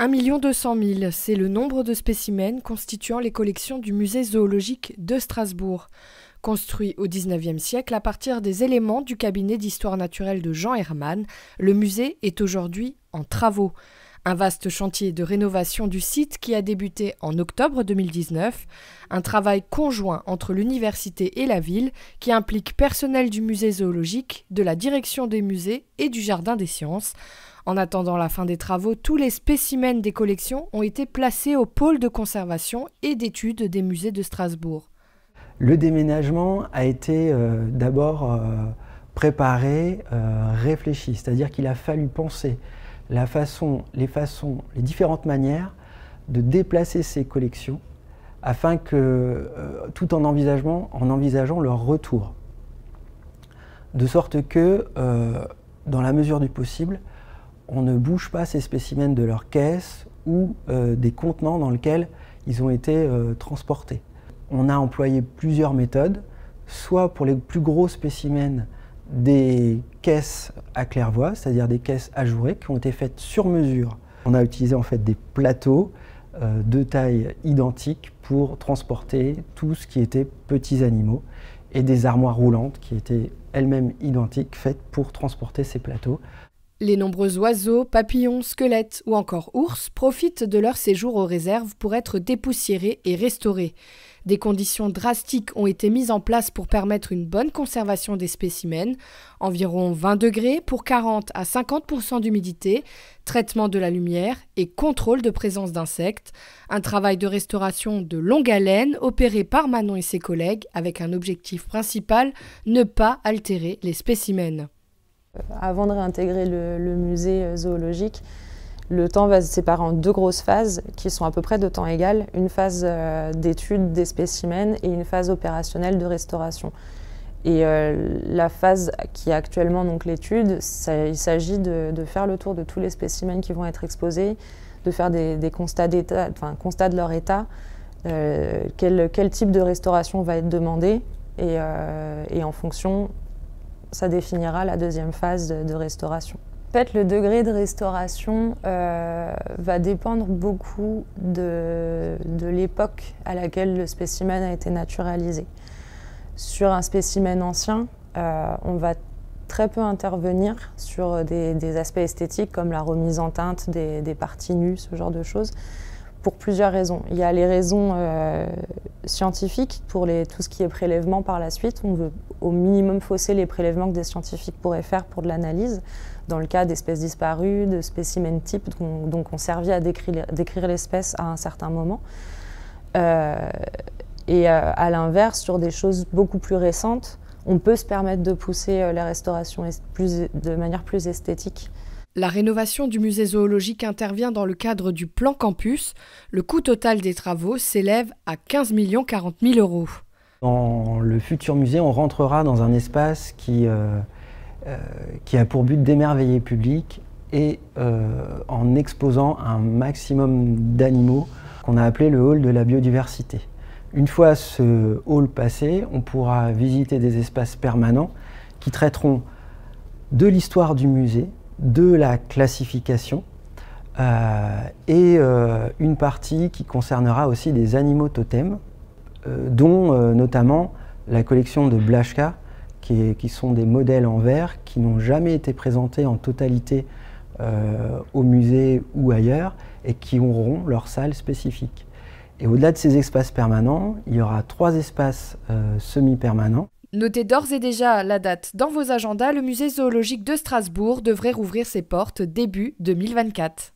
1 200 000, c'est le nombre de spécimens constituant les collections du musée zoologique de Strasbourg. Construit au XIXe siècle à partir des éléments du cabinet d'histoire naturelle de Jean Herrmann, le musée est aujourd'hui en travaux. Un vaste chantier de rénovation du site qui a débuté en octobre 2019, un travail conjoint entre l'université et la ville qui implique personnel du musée zoologique, de la direction des musées et du jardin des sciences. En attendant la fin des travaux, tous les spécimens des collections ont été placés au pôle de conservation et d'études des musées de Strasbourg. Le déménagement a été d'abord préparé, réfléchi, c'est-à-dire qu'il a fallu penser les différentes manières de déplacer ces collections afin que, tout en envisageant leur retour. De sorte que, dans la mesure du possible, on ne bouge pas ces spécimens de leur caisse ou des contenants dans lesquels ils ont été transportés. On a employé plusieurs méthodes, soit pour les plus gros spécimens des caisses à claire-voie, c'est-à-dire des caisses ajourées qui ont été faites sur mesure. On a utilisé en fait des plateaux de taille identique pour transporter tout ce qui était petits animaux et des armoires roulantes qui étaient elles-mêmes identiques, faites pour transporter ces plateaux. Les nombreux oiseaux, papillons, squelettes ou encore ours profitent de leur séjour aux réserves pour être dépoussiérés et restaurés. Des conditions drastiques ont été mises en place pour permettre une bonne conservation des spécimens, environ 20 degrés pour 40 à 50% d'humidité, traitement de la lumière et contrôle de présence d'insectes. Un travail de restauration de longue haleine opéré par Manon et ses collègues avec un objectif principal, ne pas altérer les spécimens. Avant de réintégrer le musée zoologique, le temps va se séparer en deux grosses phases qui sont à peu près de temps égal. Une phase d'étude des spécimens et une phase opérationnelle de restauration. Et la phase qui est actuellement donc l'étude, il s'agit de faire le tour de tous les spécimens qui vont être exposés, de faire des constats d'état, constats de leur état, quel type de restauration va être demandé et en fonction, ça définira la deuxième phase de restauration. En fait, le degré de restauration va dépendre beaucoup de l'époque à laquelle le spécimen a été naturalisé. Sur un spécimen ancien, on va très peu intervenir sur des aspects esthétiques comme la remise en teinte des parties nues, ce genre de choses, pour plusieurs raisons. Il y a les raisons scientifiques pour tout ce qui est prélèvement par la suite. On veut au minimum fausser les prélèvements que des scientifiques pourraient faire pour de l'analyse. Dans le cas d'espèces disparues, de spécimens types, donc on servi à décrire l'espèce à un certain moment. Et à l'inverse, sur des choses beaucoup plus récentes, on peut se permettre de pousser les restaurations de manière plus esthétique. La rénovation du musée zoologique intervient dans le cadre du plan campus. Le coût total des travaux s'élève à 15 40 000 €. Dans le futur musée, on rentrera dans un espace qui a pour but d'émerveiller le public et en exposant un maximum d'animaux qu'on a appelé le hall de la biodiversité. Une fois ce hall passé, on pourra visiter des espaces permanents qui traiteront de l'histoire du musée, de la classification et une partie qui concernera aussi des animaux totems, dont notamment la collection de Blaschka, qui sont des modèles en verre qui n'ont jamais été présentés en totalité au musée ou ailleurs et qui auront leur salle spécifique. Et au-delà de ces espaces permanents, il y aura 3 espaces semi-permanents. Notez d'ores et déjà la date dans vos agendas, le musée zoologique de Strasbourg devrait rouvrir ses portes début 2024.